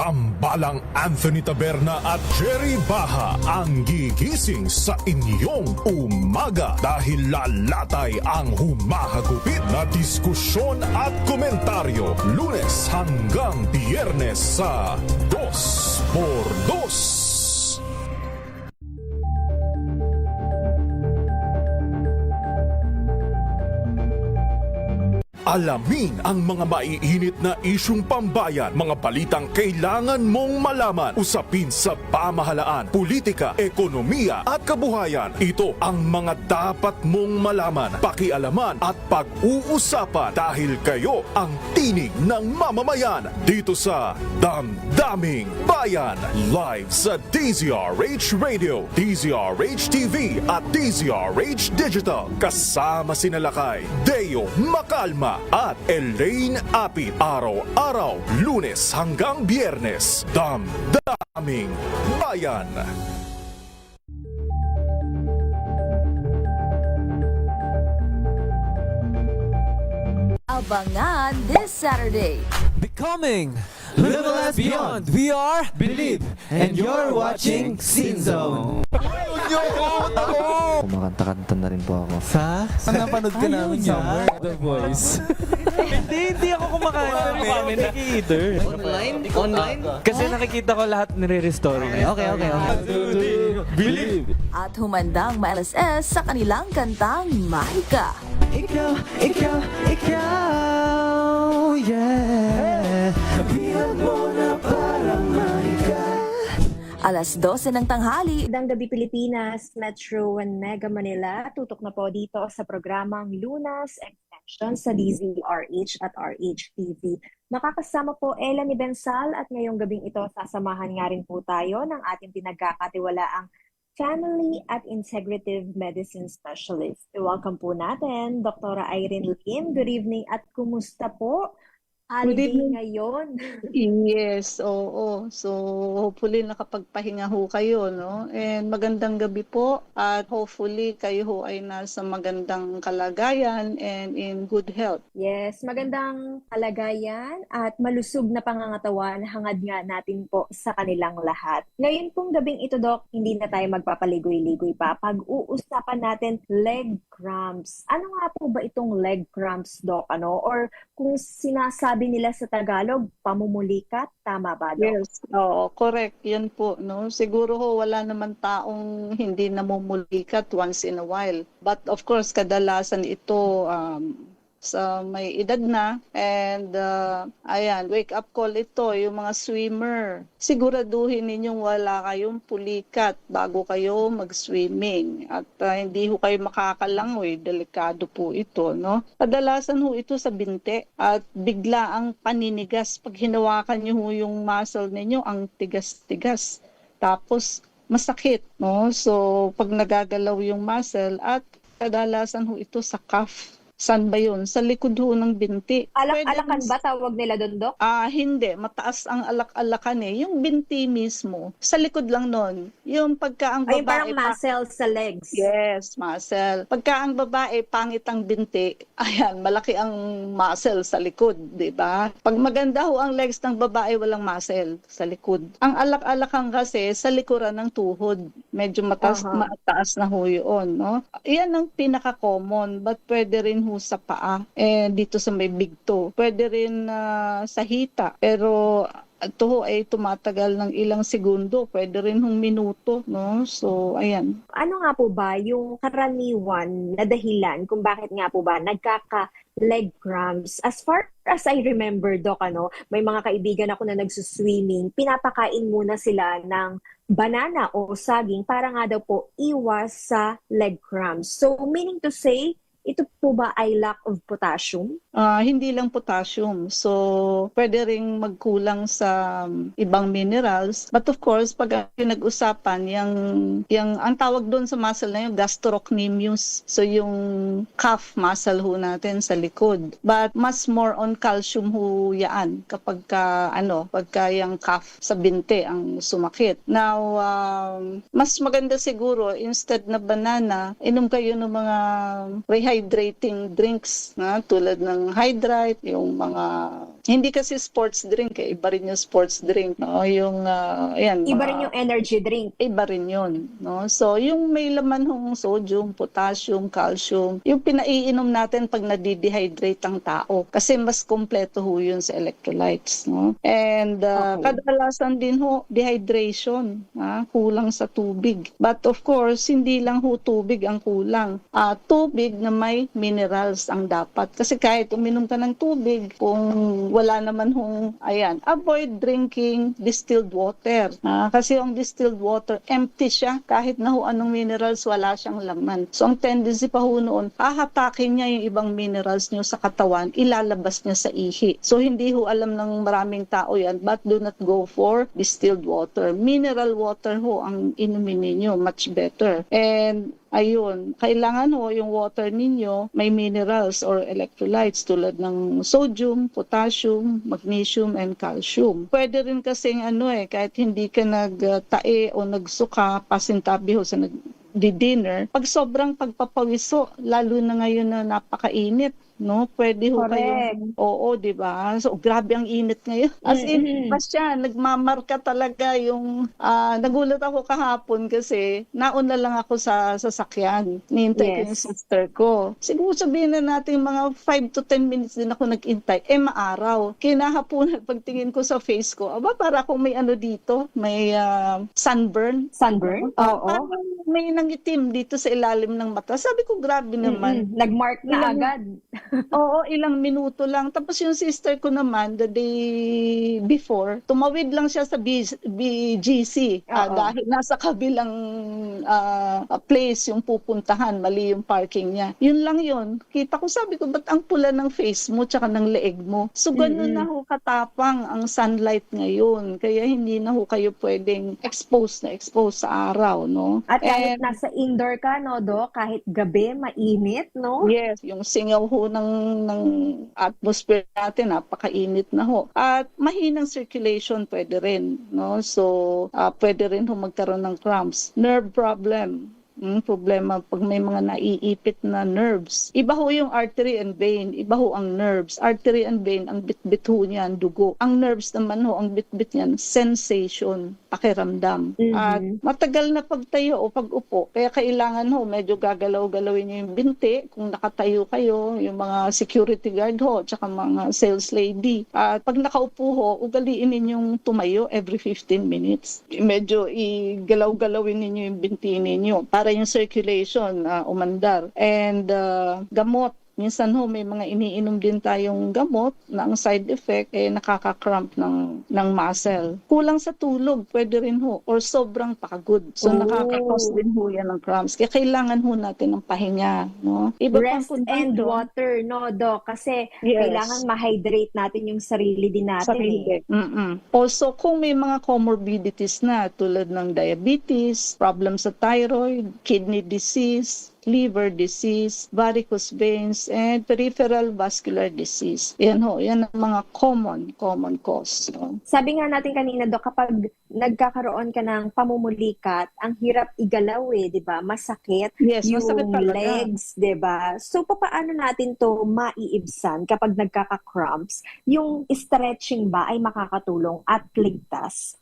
Tambalang Anthony Taberna at Jerry Baha ang gigising sa inyong umaga dahil lalatay ang humahagupit na diskusyon at komentaryo Lunes hanggang Biyernes sa 2x2. Alamin ang mga maiinit na isyung pambayan, mga balitang kailangan mong malaman, usapin sa pamahalaan, politika, ekonomiya at kabuhayan. Ito ang mga dapat mong malaman, pakialaman at pag-uusapan dahil kayo ang tinig ng mamamayan dito sa Damdaming Bayan. Live sa DZRH Radio, DZRH TV at DZRH Digital. Kasama sina Lakay, Deo Macalma at Elaine Apit. Araw-araw, Lunes hanggang Biyernes. Damdaming Bayan. Abangan this Saturday. Becoming Level as Beyond. We are Believe. And you're watching Scene Zone. Kumakanta-kanta na rin po ako. Sa? Napanood ka namin somewhere. The Voice. Hindi ako kumakain. Pero kami nakikita. Online? Kasi nakikita ko lahat nire-restore. Okay. Believe. At humandang ma-LSS sa kanilang kantang Mahika. Ikaw, yeah. Bihag mo na parang mahika. Alas 12 ng tanghali. Magandang gabi Pilipinas, Metro and Mega Manila. Tutok na po dito sa programang Lunas Extension sa DZRH at RH TV. Makakasama po Ella ni Bensal at ngayong gabing ito sasamahan nga rin po tayo ng ating pinagkakatiwalaang Family at Integrative Medicine Specialist. Welcome po natin, Dr. Irene Lim. Good evening at kumusta po? Holiday ngayon. Yes, oo. So, hopefully nakapagpahinga ho kayo, no? And magandang gabi po at hopefully kayo ho ay nasa magandang kalagayan and in good health. Yes, magandang kalagayan at malusog na pangangatawan hangad nga natin po sa kanilang lahat. Ngayon pong gabing ito, Doc, hindi na tayo magpapaligoy-ligoy pa. Pag-uusapan natin leg cramps. Ano nga po ba itong leg cramps, Doc? Or kung sinasabi nila sa Tagalog, pamumulikat, tama ba, Doc? Yes, oo, correct. Yan po, no? Siguro ho, wala naman taong hindi namumulikat once in a while. But of course, kadalasan ito sa may edad na and ayan, wake up call ito, yung mga swimmer. Siguraduhin ninyong wala kayong pulikat bago kayo mag-swimming at hindi ho kayo makakalangoy, delikado po ito, no? Kadalasan ho ito sa binti at bigla ang paninigas pag hinawakan niyo ho yung muscle ninyo, ang tigas-tigas. Tapos masakit, no? So pag nagagalaw yung muscle at kadalasan ho ito sa cuff. Saan ba yun? Sa likod ho ng binti. Alak-alakan ba tawag nila doon, Doc? Hindi. Mataas ang alak-alakan eh. Yung binti mismo. Sa likod lang nun. Yung pagka ang babae... Ay, parang muscle sa legs. Yes, muscle. Pagka ang babae, pangit ang binti, ayan, malaki ang muscle sa likod, di ba? Pag maganda ho ang legs ng babae, walang muscle sa likod. Ang alak-alakan kasi sa likuran ng tuhod. Medyo mataas na ho yun, no? Yan ang pinaka-common, but pwede rin sa paa, dito sa may big toe. Pwede rin sa hita, pero ito ho ay tumatagal ng ilang segundo, pwede rin hong minuto, no? So, ayan. Ano nga po ba yung karaniwan na dahilan kung bakit nga po ba nagkaka-leg cramps? As far as I remember, Doc, may mga kaibigan ako na nagsuswimming, pinapakain muna sila ng banana o saging para nga daw po iwas sa leg cramps. So, meaning to say, ito po ba ay lack of potassium? Hindi lang potassium. So, pwede ring magkulang sa ibang minerals. But of course, pag pinag-usapan, ang tawag doon sa muscle na yung gastrocnemius. So, yung calf muscle ho natin sa likod. But mas more on calcium ho yan kapag pagka yung calf sa binti ang sumakit. Now, mas maganda siguro, instead na banana, inom kayo ng mga dehydrating drinks na tulad ng Hydrate, yung mga hindi kasi sports drink iba rin yung sports drink, no? Yung ayan, Iba rin yung energy drink. iba rin yun, no? So, yung may laman hong sodium, potassium, calcium, yung pinaiinom natin pag nadidehydrate ang tao. Kasi mas kompleto ho yun sa electrolytes, no? And kadalasan din ho, dehydration, kulang sa tubig. But of course, hindi lang ho tubig ang kulang. Tubig na may minerals ang dapat. Kasi kahit uminom ka ng tubig, kung wala naman hong, ayan, avoid drinking distilled water. Kasi yung distilled water, empty siya. Kahit na ho anong minerals, wala siyang laman. So, ang tendency pa ho noon, hahatakin niya yung ibang minerals niyo sa katawan, ilalabas niya sa ihi. So, hindi ho alam ng maraming tao yan, but do not go for distilled water. Mineral water ho ang inumin ninyo, much better. And ayun, kailangan ho yung water ninyo may minerals or electrolytes tulad ng sodium, potassium, magnesium, and calcium. Pwede rin kasing kahit hindi ka nagtae o nagsuka, pasintabi ho sa dinner, pag sobrang pagpapawiso, lalo na ngayon na napakainit, no? Pwede ho kayo. Oo, di ba? So, grabe ang init ngayon. As in, pa siya, nagmamarka talaga yung, nagulat ako kahapon kasi nauna lang ako sa sasakyan. Nihintay ko yung sister ko. Siguro sabihin na natin mga 5 to 10 minutes din ako nag-intay. Maaraw. Kinahaponan, pagtingin ko sa face ko, para akong may dito, may sunburn. Sunburn? Oo. Parang may nangitim dito sa ilalim ng mata. Sabi ko, grabe naman. Nagmark na agad. Oo, ilang minuto lang. Tapos yung sister ko naman, the day before, tumawid lang siya sa BGC. Dahil nasa kabilang place yung pupuntahan, mali yung parking niya. Yun lang yun. Kita ko, sabi ko, ba't ang pula ng face mo tsaka ng leeg mo? So, ganun na ho katapang ang sunlight ngayon. Kaya hindi na ho kayo pwedeng expose sa araw, no? At kahit nasa indoor ka, no, Doc? Kahit gabi, mainit, no? Yes, yung singaw ho ng atmosphere natin, napakainit na ho. At mahinang circulation pwede rin, no? So, pwede rin ho magkaroon ng cramps. Nerve problem. Problema pag may mga naiipit na nerves. Iba ho yung artery and vein, iba ho ang nerves. Artery and vein, ang bit-bit ho niyan, dugo. Ang nerves naman ho, ang bit-bit niyan, sensation, pakiramdam. At matagal na pagtayo o pag-upo, kaya kailangan ho, medyo gagalaw-galawin niyo yung binti, kung nakatayo kayo, yung mga security guard ho, tsaka mga sales lady. At pag nakaupo ho, ugaliin ninyong tumayo every 15 minutes. Medyo igalaw-galawin ninyo yung binti ninyo para yung circulation umandar. And gamot. Minsan ho, may mga iniinom din tayong gamot na ang side effect nakaka-cramp ng muscle. Kulang sa tulog, pwede rin ho. Or sobrang pagod. So, nakaka-cause din ho yan ng cramps. Kaya kailangan ho natin ng pahinga. No? Rest and water, no, Doc? Kasi kailangan ma-hydrate natin yung sarili din natin. Also, kung may mga comorbidities na tulad ng diabetes, problem sa thyroid, kidney disease, liver disease, varicose veins, and peripheral vascular disease. Yan ang mga common cause. No? Sabi nga natin kanina, Doc, kapag nagkakaroon ka ng pamumulikat, ang hirap igalaw di ba? Masakit yung masakit talaga. legs, di ba? So, paano natin to maiibsan kapag nagkaka-cramps? Yung stretching ba ay makakatulong at ligtas?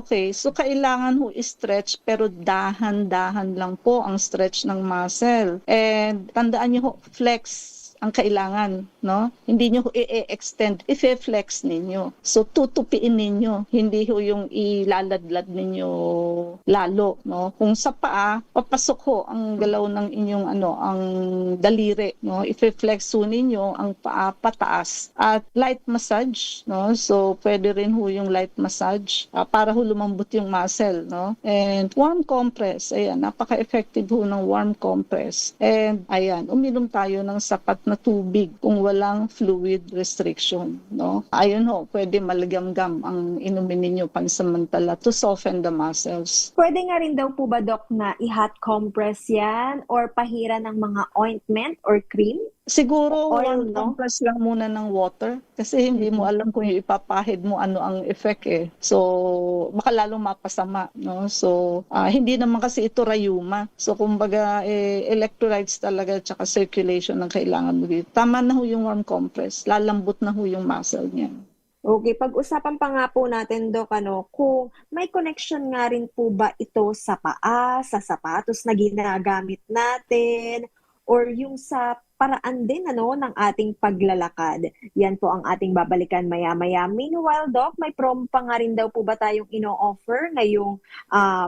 Okay. So, kailangan ho stretch pero dahan-dahan lang po ang stretch ng muscle. And tandaan niyo ho, flex ang kailangan, no? Hindi nyo i-extend, i-flex ninyo. So, tutupiin ninyo. Hindi ho yung ilaladlad ninyo lalo, no? Kung sa paa, papasok ho ang galaw ng inyong ang daliri, no? I-flex ho ninyo ang paa pataas. At light massage, no? So, pwede rin ho yung light massage para ho lumambot yung muscle, no? And warm compress, ayan, napaka-effective ho ng warm compress. And, ayan, uminom tayo ng sapat na tubig kung walang fluid restriction, no? Ayun ho, pwede maligamgam ang inumin ninyo pansamantala to soften the muscles. Pwede nga rin daw po ba, Doc, na i-hot compress yan or pahira ng mga ointment or cream? Siguro Oil, one no? compress lang muna ng water kasi hindi mo alam kung yung ipapahid mo ano ang effect eh. So baka lalong mapasama, no? So hindi naman kasi ito rayuma. So kumbaga electrolytes talaga tsaka circulation ang kailangan mo dito. Tama na ho yung warm compress. Lalambot na ho yung muscle niya. Okay, pag-usapan pa nga po natin, Dok, kung may connection nga rin po ba ito sa paa, sa sapatos na ginagamit natin, or yung sa paraan din ng ating paglalakad. Yan po ang ating babalikan maya-maya. Meanwhile, Doc, may promo pa nga rin daw po ba tayong ino-offer ngayong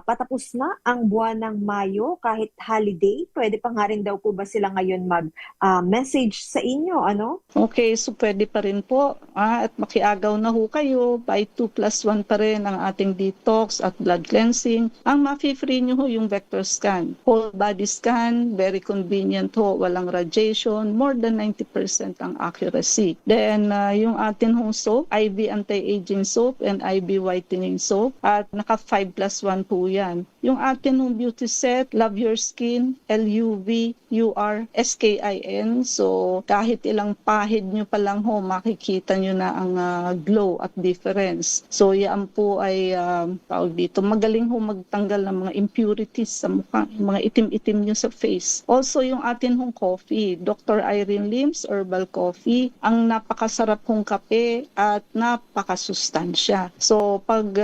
patapos na ang buwan ng Mayo kahit holiday? Pwede pa nga rin daw po ba sila ngayon mag-message sa inyo, Okay, so pwede pa rin po. At makiagaw na ho kayo. Buy 2+1 pa rin ang ating detox at blood cleansing. Ang ma-free nyo ho yung vector scan. Whole body scan, very convenient ho. Walang radiation. More than 90% ang accuracy. Then, yung atin hong soap, IV anti-aging soap and IV whitening soap. At naka 5+1 po yan. Yung atin hong beauty set, Love Your Skin, LUV, UR, SKIN. So, kahit ilang pahid nyo pa lang ho, makikita nyo na ang glow at difference. So, yan po ay, tawag dito, magaling ho magtanggal ng mga impurities sa mukha, mga itim-itim nyo sa face. Also, yung atin hong coffee, Dr. Irene Lim's Herbal Coffee, ang napakasarap kong kape at napakasustansya. So, pag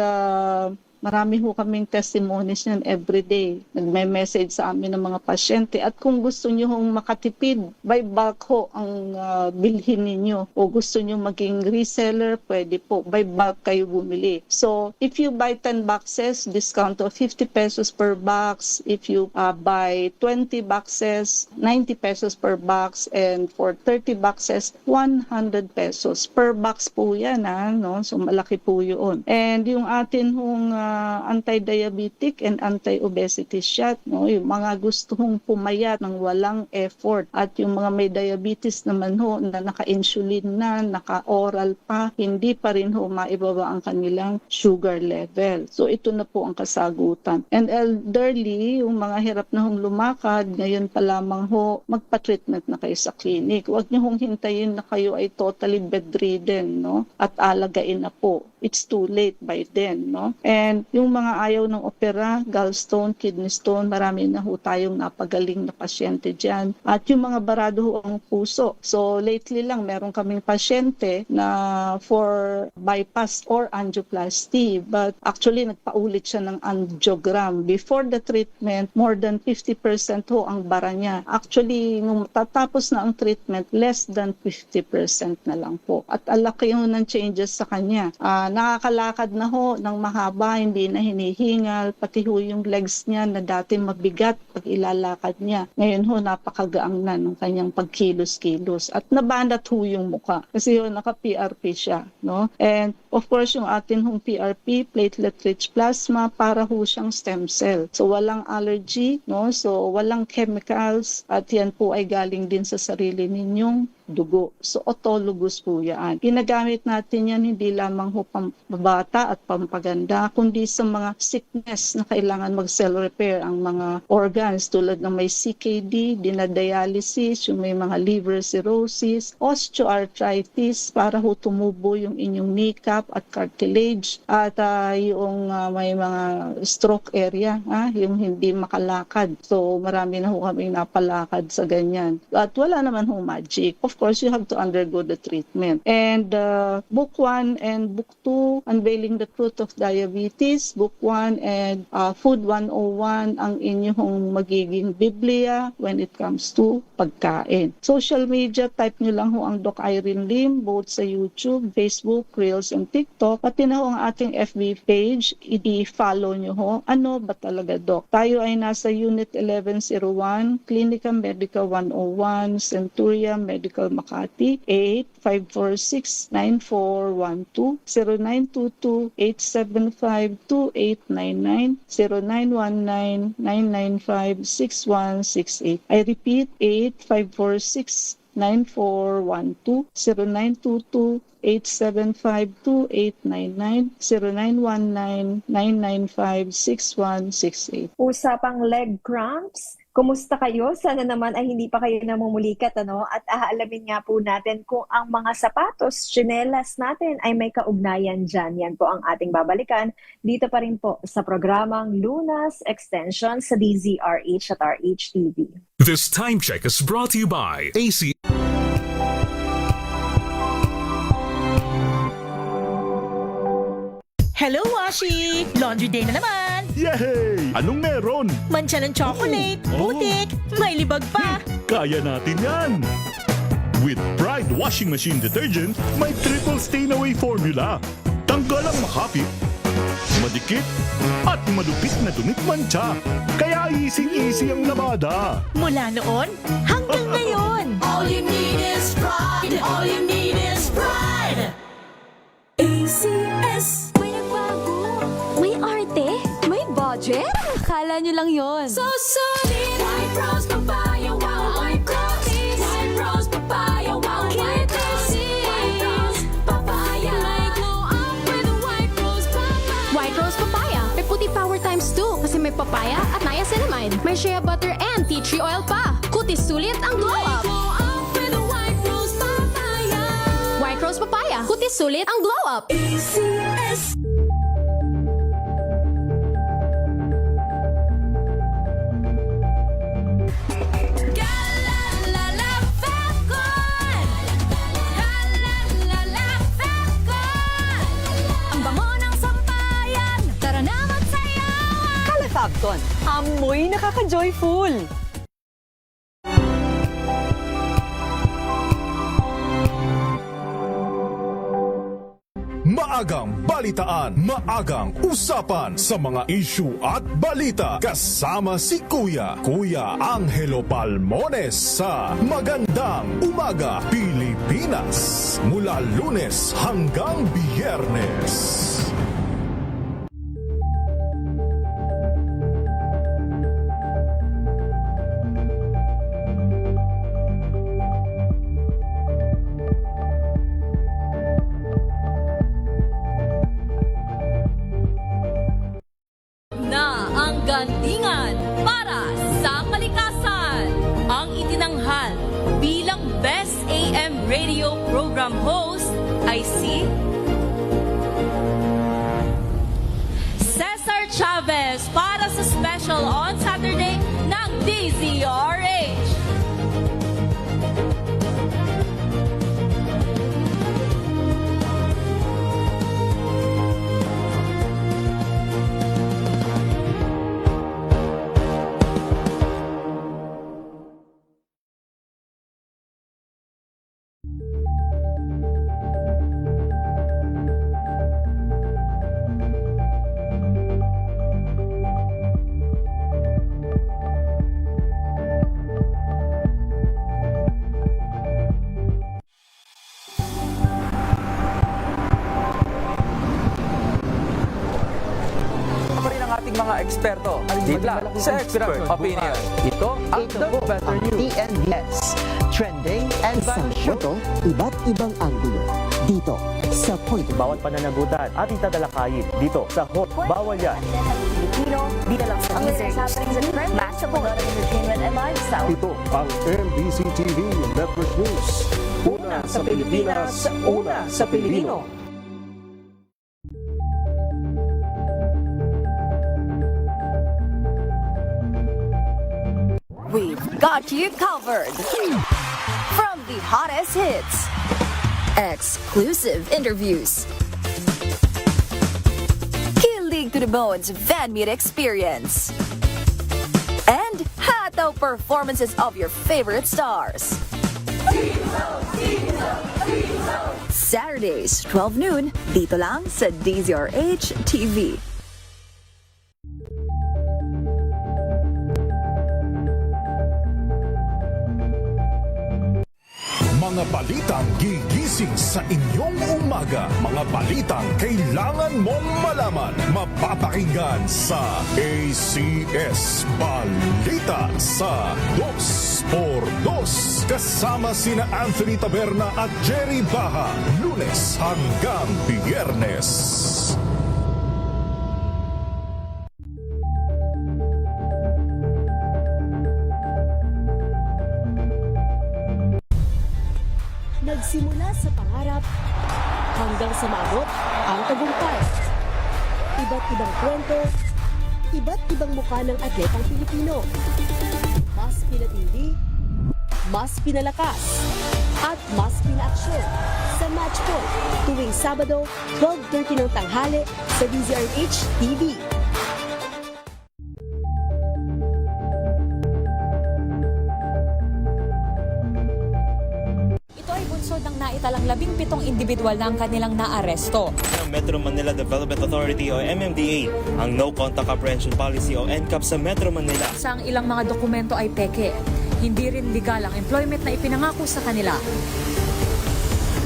marami ho kaming testimonies niyan everyday. Nagme-message sa amin ng mga pasyente at kung gusto niyo hong makatipid, by bulk ho ang bilhin ninyo o gusto niyo maging reseller, pwede po. By bulk kayo bumili. So, if you buy 10 boxes, discount of 50 pesos per box. If you buy 20 boxes, 90 pesos per box. And for 30 boxes, 100 pesos per box po yan. No? So, malaki po yun. And yung atin hong anti-diabetic and anti-obesity shot, no? Yung mga gusto hong pumayat ng walang effort at yung mga may diabetes naman ho na naka-insulin na, naka-oral pa, hindi pa rin ho maibaba ang kanilang sugar level. So ito na po ang kasagutan. And elderly, yung mga hirap na hong lumakad, ngayon pa lamang ho, magpa-treatment na kayo sa clinic. Huwag niyo hong hintayin na kayo ay totally bedridden, no? At alagain na po. It's too late by then, no? And yung mga ayaw ng opera, gallstone, kidney stone, marami na ho tayong napagaling na pasyente dyan. At yung mga barado ho ang puso. So lately lang, meron kaming pasyente na for bypass or angioplasty. But actually, nagpaulit siya ng angiogram. Before the treatment, more than 50% ho ang bara niya. Actually, nung tatapos na ang treatment, less than 50% na lang po. At alaki ho ng changes sa kanya. Nakakalakad na ho ng mahaba, hindi na hinihingal, pati ho yung legs niya na dati mabigat pag ilalakad niya. Ngayon ho, napakagaang na ng kanyang pagkilos-kilos. At nabanat ho yung mukha. Kasi ho, naka-PRP siya. No? And of course, yung atin hong PRP, platelet-rich plasma, para ho siyang stem cell. So walang allergy, no? So walang chemicals, at yan po ay galing din sa sarili ninyong dugo. So autologous po yan. Ginagamit natin yan hindi lamang ho pambata at pampaganda, kundi sa mga sickness na kailangan mag-cell repair ang mga organs tulad ng may CKD, dinadialysis, yung may mga liver cirrhosis, osteoarthritis para ho tumubo yung inyong kneecap at cartilage, at yung may mga stroke area, yung hindi makalakad. So marami na ho kaming napalakad sa ganyan. At wala naman ho magic. Of course, you have to undergo the treatment. And Book 1 and Book 2, Unveiling the Truth of Diabetes, Book 1 and Food 101, ang inyong magiging Biblia when it comes to pagkain. Social media, type nyo lang ho ang Doc Irene Lim, both sa YouTube, Facebook, Reels, and TikTok. Pati na ho ang ating FB page, i-follow nyo ho. Ano ba talaga, Doc? Tayo ay nasa Unit 1101, Clinica Medica 101, Centuria Medical Makati, 8546-9412, 0922-875-2899, 0919-995-6168. I repeat, 8546-9412, 0922-875-2899, 0919-995-6168. Usapang leg cramps, Kumusta kayo? Sana naman ay hindi pa kayo namumulikat, ano? At aalamin nga po natin kung ang mga sapatos, tsinelas natin ay may kaugnayan dyan. Yan po ang ating babalikan dito pa rin po sa programang Lunas Extension sa DZRH at RHTV. This time check is brought to you by AC. Hello, Washi! Laundry day na naman! Yay! Anong meron? Mancha ng chocolate, putik, may libag pa! Kaya natin yan! With Pride Washing Machine Detergent, may triple stain-away formula. Tanggal ang makapit, madikit, at malupit na dumit mancha. Kaya easy-easy ang labada. Mula noon hanggang ngayon! All you need is pride. All you need is pride. ACS. May nagbago. May arte. May budget. Akala nyo lang yon. So solid. White Rose Papaya. Wow. White Rose. White Rose Papaya. Wow. White Rose. White Rose Papaya. May glow up with White Rose Papaya. White Rose Papaya. May puti power times 2 kasi may papaya at niacinamide. May shea butter and tea tree oil pa. Kutis sulit ang glow up. Glow up with White Rose Papaya. White Rose Papaya. Kutis sulit ang glow up. ACS. Ang bango ng sampayan. Tara na magsayawan. Calefacton, amoy nakaka-joyful! Maagang balitaan, maagang usapan sa mga issue at balita kasama si Kuya Angelo Palmones sa Magandang Umaga Pilipinas mula Lunes hanggang Biyernes. Na ang gandingan para sa kalikasan. Ang itinanghal bilang Best AM Radio Program Host ay si Cesar Chavez para sa special on Saturday ng DZRH. Pa rin ang ating mga eksperto. Dito lang sa Expert Opinion. Ito ang The Better News. TNVS, trending and fashion. Iba't ibang anggulo dito sa Point. Bawat pananagutan ating tatalakayin dito sa Hot Bawal Yan. Pilipino, dito lang sa DZRH. Matchable entertainment and lifestyle. Ito ang MBC TV Network News. Una sa Pilipinas, una sa Pilipino. We've got you covered. From the hottest hits, exclusive interviews, kilig to the bones fan meet experience, and hataw performances of your favorite stars. Saturdays, 12 noon, dito lang sa DZRH TV. Mga balitang gigising sa inyong umaga. Mga balitang kailangan mong malaman. Mapapakinggan sa ACS Balita sa 2x2. Kasama sina Anthony Taberna at Jerry Baha. Lunes hanggang Biyernes. Simula sa pangarap hanggang sa maabot ang tagumpay. Iba't ibang kwento, iba't ibang mukha ng atletang Pilipino. Mas pinatindi, mas pinalakas, at mas pinaaksyon sa Match Point tuwing Sabado, 12:30 ng tanghali sa DZRH TV. Ito ay bunsod ng naitalang 17 individual na ang kanilang naaresto. Ng Metro Manila Development Authority o MMDA ang No Contact Apprehension Policy o NCAP sa Metro Manila. Sa ang ilang mga dokumento ay peke. Hindi rin legal ang employment na ipinangako sa kanila.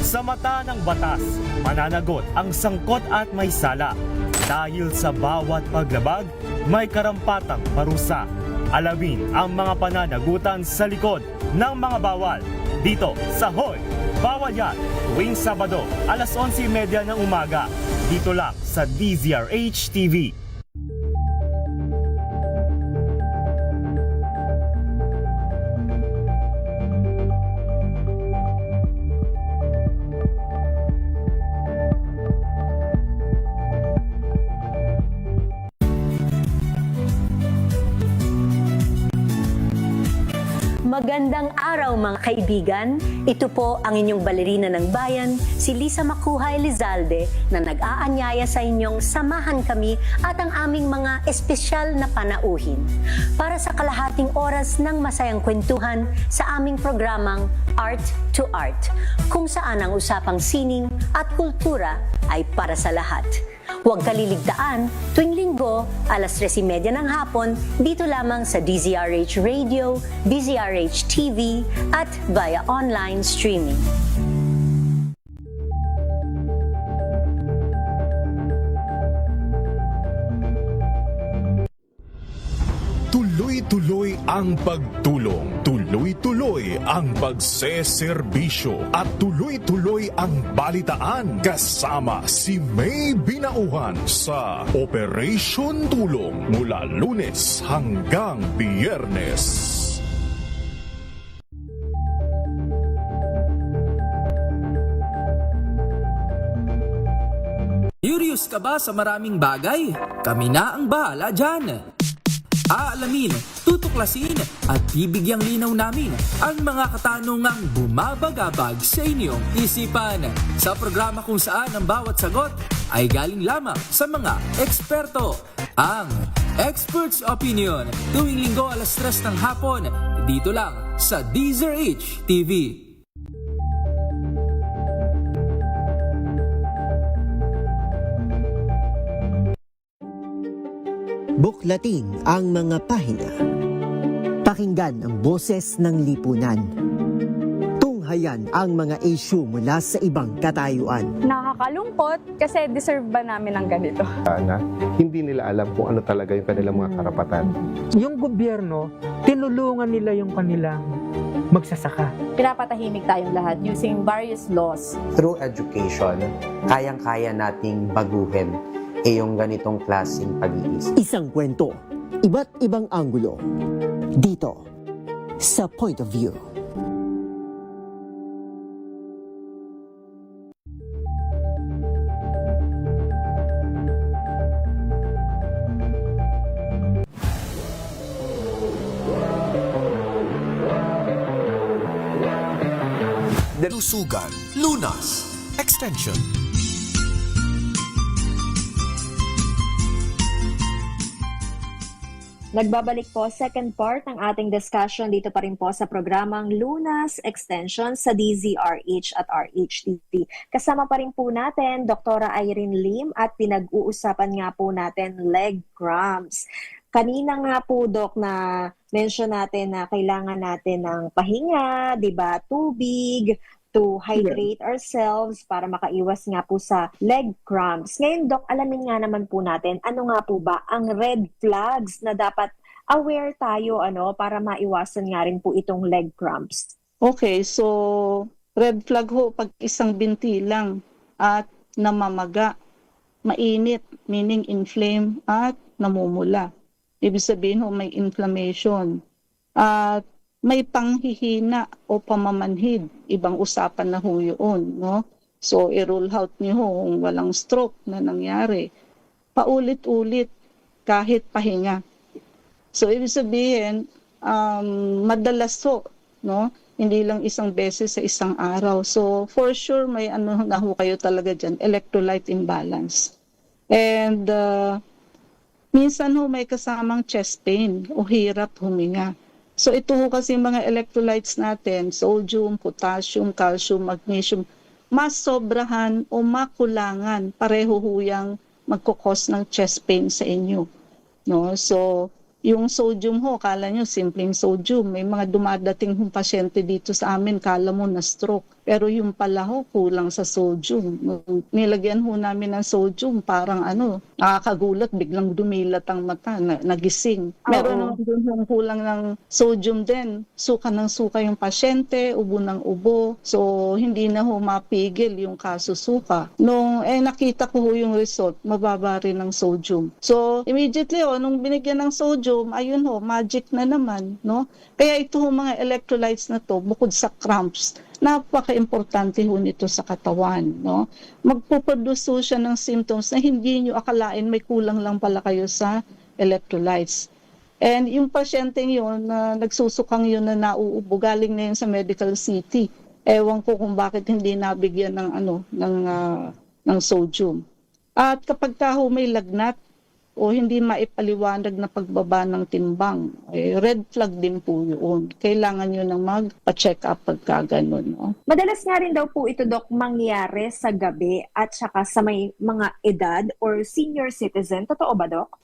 Sa mata ng batas, mananagot ang sangkot at may sala. Dahil sa bawat paglabag, may karampatang parusa. Alamin ang mga pananagutan sa likod ng mga bawal. Dito sa Hoy! Bawal Yan! Tuwing Sabado, alas 11:30 ng umaga. Dito lang sa DZRH TV. Magandang araw mga kaibigan. Ito po ang inyong balerina ng bayan, si Lisa Macuhay Lizalde, na nag-aanyaya sa inyong samahan kami at ang aming mga espesyal na panauhin para sa kalahating oras ng masayang kwentuhan sa aming programang Art to Art, kung saan ang usapang sining at kultura ay para sa lahat. Huwag kaliligtaan, tuwing linggo, alas 3:30 ng hapon, dito lamang sa DZRH Radio, DZRH TV, at via online streaming. Tuloy-tuloy ang pagtulong, tuloy-tuloy ang pagseserbisyo, at tuloy-tuloy ang balitaan kasama si May Binauhan sa Operation Tulong mula Lunes hanggang Biyernes. Curious ka ba sa maraming bagay? Kami na ang bahala dyan. Aalamin, tutuklasin at bibigyang linaw namin ang mga katanungang bumabagabag sa inyong isipan. Sa programa kung saan ang bawat sagot ay galing lamang sa mga eksperto. Ang Expert's Opinion, tuwing linggo alas 3 ng hapon, dito lang sa DZRH TV. Buklatin ang mga pahina. Pakinggan ang boses ng lipunan. Tunghayan ang mga issue mula sa ibang katayuan. Nakakalungkot kasi deserve ba namin ng ganito? Na hindi nila alam kung ano talaga yung kanilang mga karapatan. Yung gobyerno, tinulungan nila yung kanilang magsasaka. Pinapatahimik tayong lahat using various laws. Through education, kayang-kaya nating baguhin yung ganitong klaseng pag-iisip. Isang kwento, iba't ibang anggulo. Dito, sa Point of View. Lusugan, Lunas, Extension. Nagbabalik po second part ng ating discussion dito pa rin po sa programang Lunas Extension sa DZRH at RHTV. Kasama pa rin po natin Dr. Irene Lim at pinag-uusapan nga po natin leg cramps. Kanina nga po, Doc, na mention natin na kailangan natin ng pahinga, 'di ba? Tubig, to hydrate ourselves para makaiwas nga po sa leg cramps. Ngayon, Doc, alamin nga naman po natin, ano nga po ba ang red flags na dapat aware tayo para maiwasan nga rin po itong leg cramps? Okay, so red flag ho pag isang binti lang at namamaga, mainit, meaning inflame at namumula. Ibig sabihin ho may inflammation. At may panghihina o pamamanhid, ibang usapan na ho yun, no? So, i-rule out niyo ho kung walang stroke na nangyari. Paulit-ulit, kahit pahinga. So, ibig sabihin, madalas ho, no? Hindi lang isang beses sa isang araw. So, for sure, may ano na ho kayo talaga dyan, electrolyte imbalance. And, minsan ho may kasamang chest pain o hirap huminga. So ito ho kasi mga electrolytes natin, sodium, potassium, calcium, magnesium, mas sobrahan o makulangan, pareho ho yang magkukos ng chest pain sa inyo. No? So yung sodium ho, kala nyo simpleng sodium. May mga dumadating hong pasyente dito sa amin, kala mo na stroke. Pero yung pala ho, kulang sa sodium. Nilagyan ho namin ng sodium, parang nakakagulat, biglang dumilat ang mata, nagising. Meron naman doon yung kulang ng sodium din. Suka ng suka yung pasyente, ubo ng ubo. So, hindi na ho mapigil yung kasusuka. Nung nakita ko ho yung result, mababa rin ng sodium. So, immediately nung binigyan ng sodium, ayun ho, magic na naman, no? Kaya ito ho mga electrolytes na to, bukod sa cramps, napaka-importante ho nito sa katawan, no? Magpo-produce ho siya ng symptoms na hindi nyo akalain may kulang lang pala kayo sa electrolytes. And yung pasyenteng yun, na nagsusukang yun na nauubo, galing na yun sa medical city. Ewan ko kung bakit hindi nabigyan ng sodium. At kapag ho may lagnat, o hindi maipaliwanag na pagbaba ng timbang, red flag din po yun. Kailangan nyo nang magpa-check up pagka ganun. No? Madalas nga rin daw po ito, Doc, mangyari sa gabi at saka sa may mga edad or senior citizen. Totoo ba, Doc?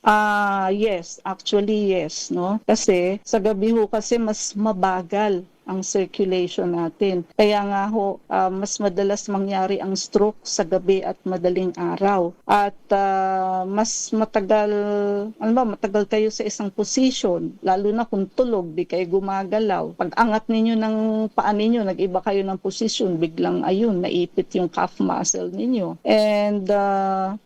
Yes. Actually, yes. No? Kasi sa gabi ho kasi mas mabagal ang circulation natin. Kaya nga ho, mas madalas mangyari ang stroke sa gabi at madaling araw. At mas matagal kayo sa isang position, lalo na kung tulog, di kayo gumagalaw. Pag angat ninyo ng paa ninyo, nag-iba kayo ng position, biglang naipit yung calf muscle ninyo. And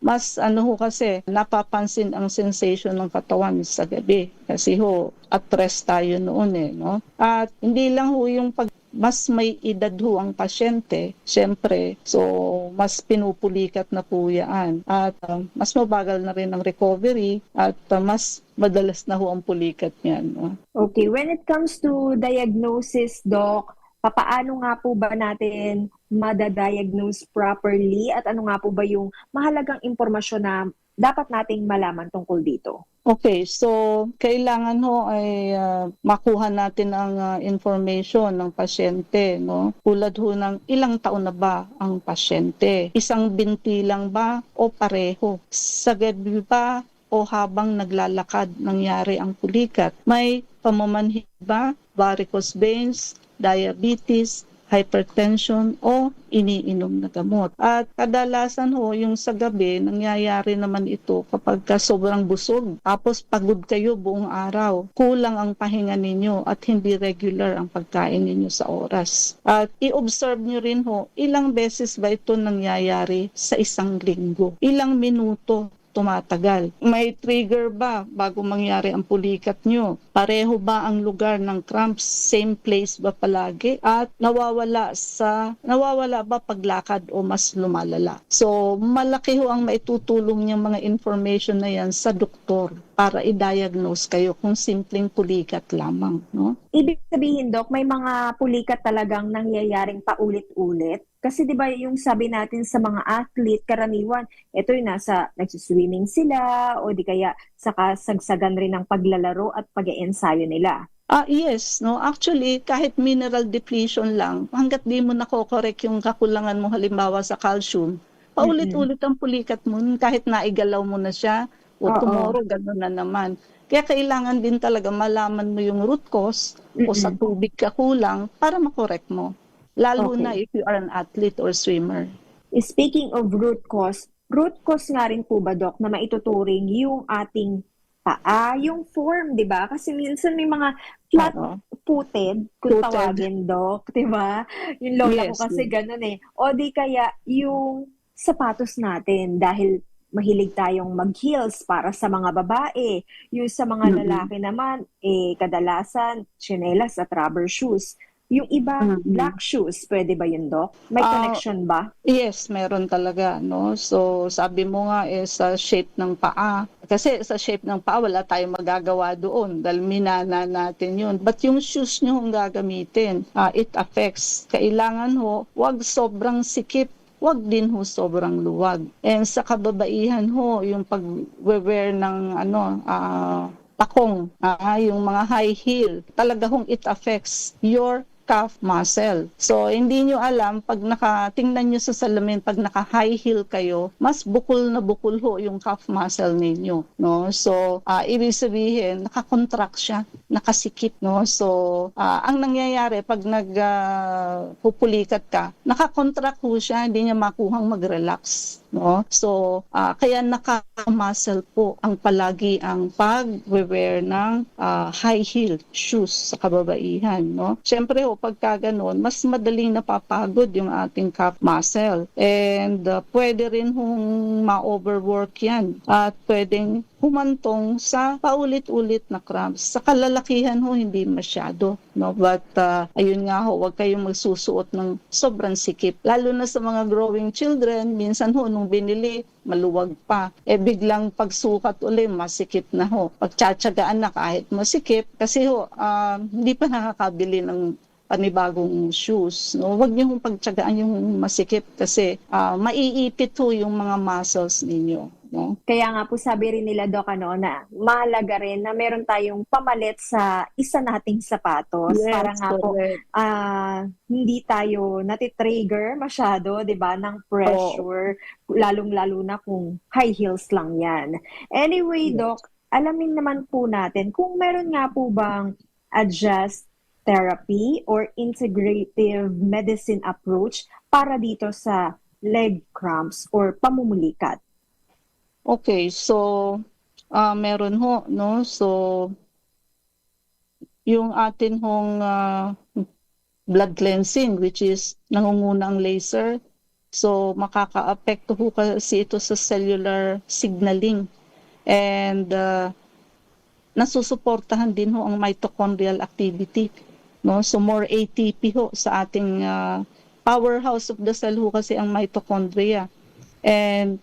mas kasi, napapansin ang sensation ng katawan sa gabi. Kasi ho, at rest tayo noon no? At hindi lang ho yung mas may edad ho ang pasyente, syempre, so mas pinupulikat na po yan. At mas mabagal na rin ang recovery at mas madalas na ho ang pulikat niyan. No? Okay, when it comes to diagnosis, Doc, papaano nga po ba natin madadiagnose properly at ano nga po ba yung mahalagang impormasyon na dapat nating malaman tungkol dito? Okay, so kailangan ho ay makuha natin ang information ng pasyente, no? Tulad ho ng ilang taon na ba ang pasyente? Isang binti lang ba o pareho? Sa gabi ba o habang naglalakad nangyari ang pulikat? May pamamanhid ba? Varicose veins, diabetes, hypertension o iniinom na gamot. At kadalasan ho, yung sa gabi, nangyayari naman ito kapag sobrang busog. Tapos pagod kayo buong araw. Kulang ang pahinga ninyo at hindi regular ang pagkain ninyo sa oras. At i-observe nyo rin ho, ilang beses ba ito nangyayari sa isang linggo? Ilang minuto tumatagal? May trigger ba bago mangyari ang pulikat nyo? Pareho ba ang lugar ng cramps? Same place ba palagi? At nawawala ba paglakad o mas lumalala? So, malaki ho ang maitutulong niyang mga information na yan sa doktor para i-diagnose kayo kung simpleng pulikat lamang. No? Ibig sabihin, Doc, may mga pulikat talagang nangyayaring paulit-ulit. Kasi 'di ba yung sabi natin sa mga athlete karaniwan, ito yung nagsiswimming sila o di kaya sa kasagsagan rin ng paglalaro at pag-iensayo nila. Yes, no. Actually, kahit mineral depletion lang, hangga't di mo nako-correct yung kakulangan mo halimbawa sa calcium, paulit-ulit ang pulikat mo kahit naigalaw mo na siya o tomorrow gano'n na naman. Kaya kailangan din talaga malaman mo yung root cause o sa tubig ka kulang para makorek mo. Lalo na if you are an athlete or swimmer. Speaking of root cause nga rin po ba, Doc, na maituturing yung ating paa, yung form, di ba? Kasi minsan may mga flat-footed, kung tawagin, Doc, di ba? Yung lola ko kasi ganun O di kaya yung sapatos natin, dahil mahilig tayong mag-heels para sa mga babae. Yung sa mga lalaki naman, kadalasan, tsinelas at rubber shoes. Yung iba, black shoes, pwede ba yun, Doc? May connection ba? Yes, meron talaga, no? So, sabi mo nga sa shape ng paa. Kasi sa shape ng paa, wala tayong magagawa doon dahil minana natin yun. But yung shoes nyo ang gagamitin, it affects. Kailangan wag sobrang sikip, wag din sobrang luwag. And sa kababaihan yung pag-wear ng takong, yung mga high heel, talaga it affects your calf muscle. So, hindi nyo alam, pag tingnan nyo sa salamin, pag naka-high heel kayo, mas bukol na bukol yung calf muscle ninyo. No? So, ibig sabihin, nakakontract siya, nakasikip. No? So, ang nangyayari, pag pupulikat ka, nakakontract siya, hindi niya makuhang mag-relax. No? So, kaya naka-muscle po ang palagi ang pag-wear ng high heel shoes sa kababaihan. No? Siyempre, pagka ganun, mas madaling napapagod yung ating calf muscle. And pwede rin ma-overwork yan. At pwedeng humantong sa paulit-ulit na cramps. Sa kalalakihan hindi masyado. No? But ayun nga huwag kayong magsusuot ng sobrang sikip. Lalo na sa mga growing children, minsan nung binili, maluwag pa. Biglang pagsukat masikip na Pagtsatsagaan na kahit masikip, kasi hindi pa nakakabili ng panibagong shoes. No? Huwag niyo pagtsagaan yung masikip kasi maiipit yung mga muscles ninyo. No? Kaya nga po sabi rin nila, Doc, na mahalaga rin na meron tayong pamalit sa isa nating sapatos. Yes, para nga po hindi tayo natitrigger masyado, di ba, ng pressure, lalong-lalo na kung high heels lang yan. Anyway, Doc, alamin naman po natin kung meron nga po bang adjust therapy or integrative medicine approach para dito sa leg cramps or pamumulikat. Okay, so meron no? So yung atin blood cleansing, which is nangunguna ang laser. So makaka-apekto kasi ito sa cellular signaling. And nasusuportahan din ang mitochondrial activity. No? So more ATP sa ating powerhouse of the cell kasi ang mitochondria. And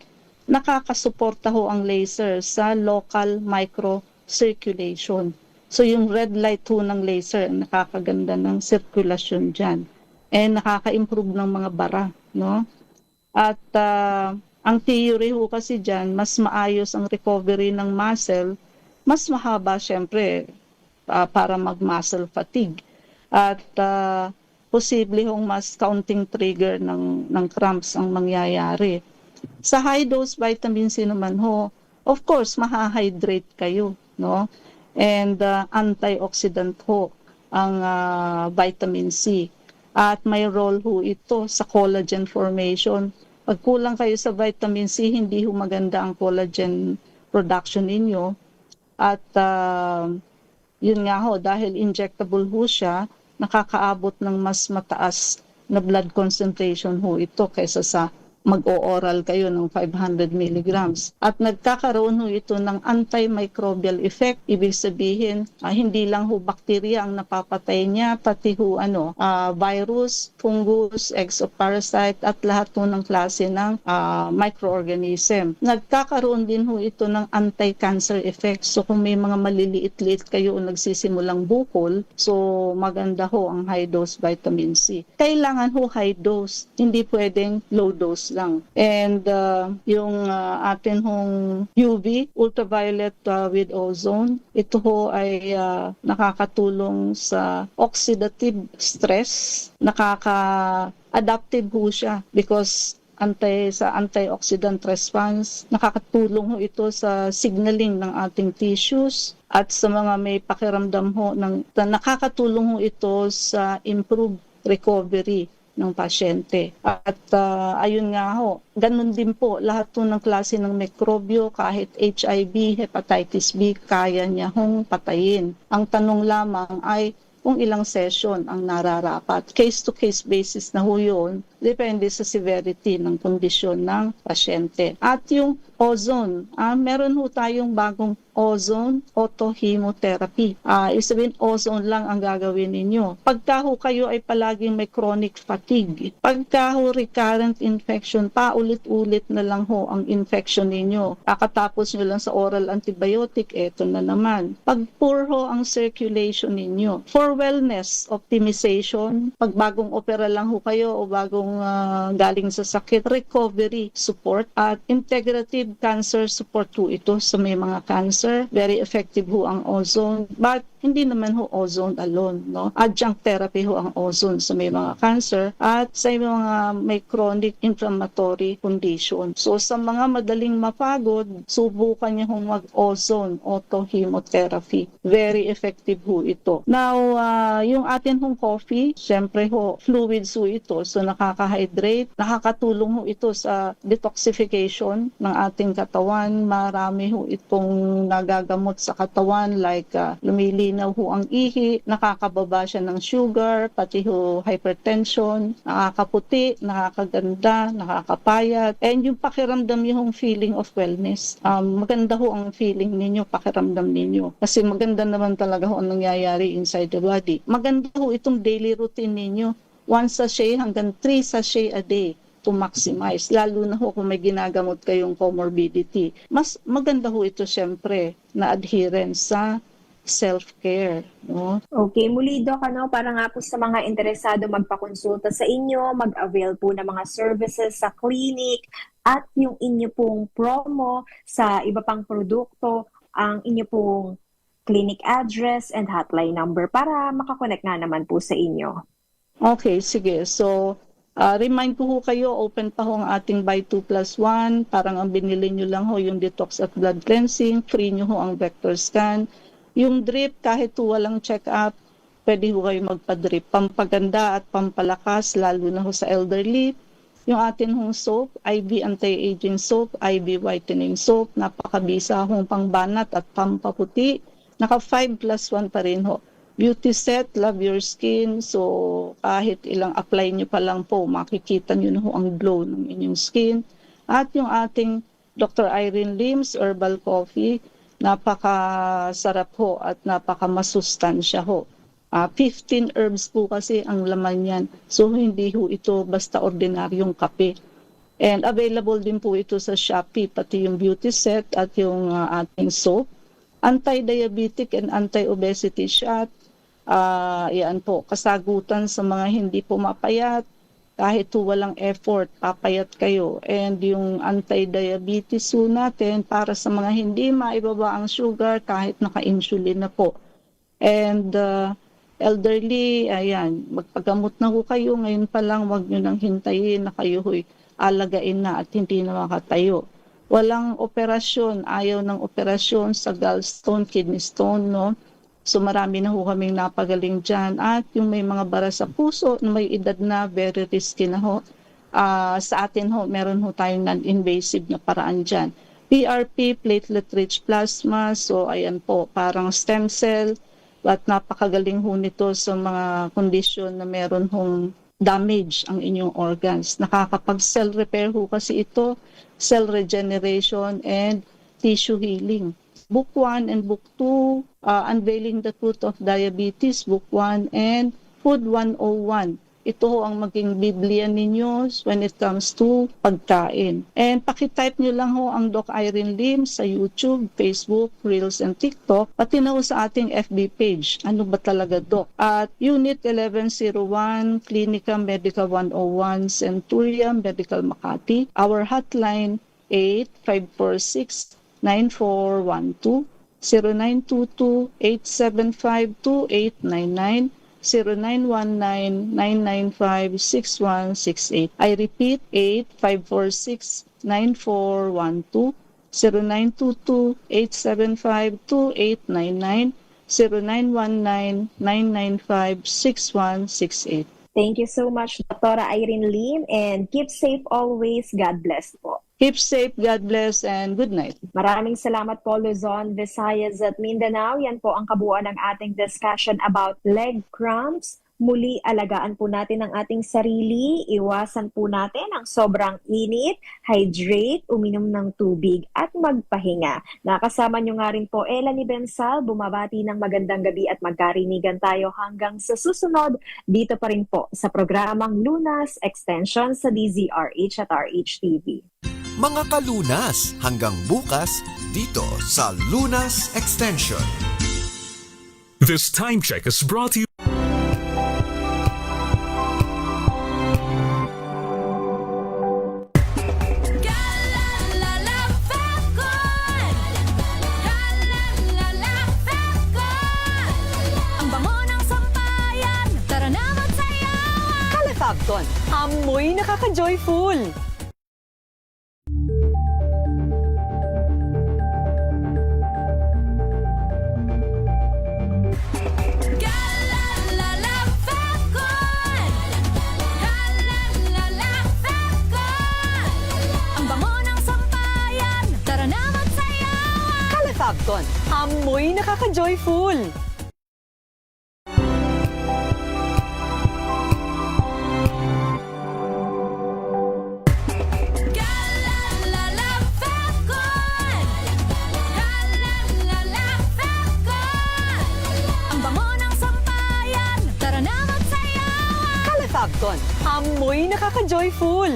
nakakasuporta ang laser sa local microcirculation. So yung red light ng laser, nakakaganda ng circulation dyan. And nakaka-improve ng mga bara. No? At ang theory kasi dyan, mas maayos ang recovery ng muscle, mas mahaba syempre para mag-muscle fatigue. At posible mas counting trigger ng cramps ang mangyayari. Sa high dose vitamin C naman of course, mahahydrate kayo, no? And antioxidant ang vitamin C. At may role ito sa collagen formation. Pag kulang kayo sa vitamin C, hindi maganda ang collagen production ninyo. At yun nga dahil injectable siya, nakakaabot ng mas mataas na blood concentration ito kaysa sa mag-o-oral kayo ng 500 milligrams. At nagkakaroon ito ng antimicrobial effect. Ibig sabihin, hindi lang bakterya ang napapatay niya, pati virus, fungus, exoparasite, at lahat ng klase ng microorganism. Nagkakaroon din ito ng anti-cancer effect. So kung may mga maliliit-liit kayo o nagsisimulang bukol, so maganda ang high dose vitamin C. Kailangan high dose, hindi pwedeng low dose lang. And yung atin UV, ultraviolet with ozone, ito ay nakakatulong sa oxidative stress, nakaka-adaptive siya because sa antioxidant response, nakakatulong ito sa signaling ng ating tissues at sa mga may pakiramdam nakakatulong ito sa improved recovery ng pasyente. At ayun nga ganun din po lahat ng klase ng mikrobyo, kahit HIV, hepatitis B, kaya niya patayin. Ang tanong lamang ay kung ilang session ang nararapat. Case-to-case basis na yun. Depende sa severity ng kondisyon ng pasyente. At yung ozone, meron ho tayong bagong ozone autohemotherapy. Ibig sabihin, ozone lang ang gagawin ninyo. Pagka ho kayo ay palaging may chronic fatigue, pagka ho recurrent infection, paulit-ulit na lang ho ang infection ninyo. Kakatapos nyo lang sa oral antibiotic, eto na naman. Pag poor ho ang circulation ninyo. For wellness optimization, pag bagong opera lang ho kayo o bagong galing sa sakit, recovery support at integrative cancer support ho ito sa may mga cancer. Very effective ho ang ozone, but hindi naman ho ozone alone, no? Adjunct therapy ho ang ozone sa may mga cancer at sa mga may chronic inflammatory condition. So sa mga madaling mapagod, subukan niyo hong mag-ozone autohemotherapy. Very effective ho ito. Now, yung atin hong coffee, syempre ho, fluids ho ito. So nakaka-hydrate, nakakatulong ho ito sa detoxification ng ating katawan. Marami ho itong nagagamot sa katawan like lumilinaw ho ang ihi, nakakababa siya ng sugar, pati ho hypertension, nakakaputi, nakakaganda, nakakapayat, and yung pakiramdam yung feeling of wellness. Maganda ho ang feeling ninyo, pakiramdam ninyo. Kasi maganda naman talaga ho ang nangyayari inside the body. Maganda ho itong daily routine ninyo. 1 sachet hanggang 3 sachet a day to maximize. Lalo na ho kung may ginagamot kayong comorbidity. Mas maganda ho ito syempre na adherence sa self-care. No? Okay, muli Doc, para nga po sa mga interesado magpakonsulta sa inyo, mag-avail po ng mga services sa clinic at yung inyo pong promo sa iba pang produkto, ang inyo pong clinic address and hotline number para makakonect nga naman po sa inyo. Okay, sige. So, remind ko ho kayo, open pa ho ang ating buy 2+1. Parang ang binili nyo lang ho yung detox at blood cleansing. Free nyo ho ang vector scan. Yung drip, kahit walang check-up, pwede ho kayo magpa-drip. Pampaganda at pampalakas, lalo na ho sa elderly. Yung atin hong soap, IV anti-aging soap, IV whitening soap, napakabisa hong pangbanat at pampaputi. Naka 5+1 pa rin ho. Beauty set, love your skin. So kahit ilang apply nyo pa lang po, makikita nyo na ho ang glow ng inyong skin. At yung ating Dr. Irene Lim's Herbal Coffee, napakasarap ho at napakamasustansya ho. 15 herbs po kasi ang laman yan. So hindi ho ito basta ordinaryong kape. And available din po ito sa Shopee, pati yung beauty set at yung ating soap. Anti-diabetic and anti-obesity shot. Yan po, kasagutan sa mga hindi pumapayat. Kahit walang effort, papayat kayo. And yung anti-diabetes po natin para sa mga hindi maibaba ang sugar kahit naka-insulin na po. And elderly, ayan, magpagamot na ho kayo. Ngayon pa lang, wag nyo nang hintayin na kayo ho'y alagain na at hindi na makatayo. Walang operasyon, ayaw ng operasyon sa gallstone, kidney stone, no? So marami na ho kaming napagaling dyan. At yung may mga bara sa puso, may edad na, very risky na ho. Sa atin ho, meron ho tayong non-invasive na paraan dyan. PRP, platelet-rich plasma. So ayan po, parang stem cell. At napakagaling ho nito sa mga kondisyon na meron hong damage ang inyong organs. Nakakapag-cell repair ho kasi ito, cell regeneration and tissue healing. Book 1 and Book 2, Unveiling the Truth of Diabetes, Book 1, and Food 101. Ito ho ang maging Biblia ninyo when it comes to pagkain. And pakitype nyo lang ho ang Doc Irene Lim sa YouTube, Facebook, Reels, and TikTok. Pati na ho sa ating FB page. Ano ba talaga, Doc? At Unit 1101, Clinica Medica 101, Centurion Medical Makati. Our hotline 8546-9412, 0922-875-2899, 0919-995-6168. I repeat, 8546-9412, 0922-875-2899, 0919-995-6168. Thank you so much, Dr. Irene Lim, and keep safe always. God bless po. Keep safe, God bless, and good night. Maraming salamat po, Luzon, Visayas at Mindanao. Yan po ang kabuuan ng ating discussion about leg cramps, Muli, alagaan po natin ang ating sarili, iwasan po natin ang sobrang init, hydrate, uminom ng tubig at magpahinga. Nakasama nyo nga rin po Elanie Bensal, bumabati ng magandang gabi at magkarinigan tayo hanggang sa susunod dito pa rin po sa programang Lunas Extension sa DZRH at RHTV. Mga kalunas, hanggang bukas dito sa Lunas Extension. This time check is brought to you. Ang bango ng sampayan, tara na magsayawan! Calefabton, amoy nakaka-joyful! Ang bango ng sampayan, tara na magsayawan! Calefabton, amoy nakaka-joyful! Ang bango ng sampayan, tara na magsayawan! Calefabton, amoy nakaka-joyful!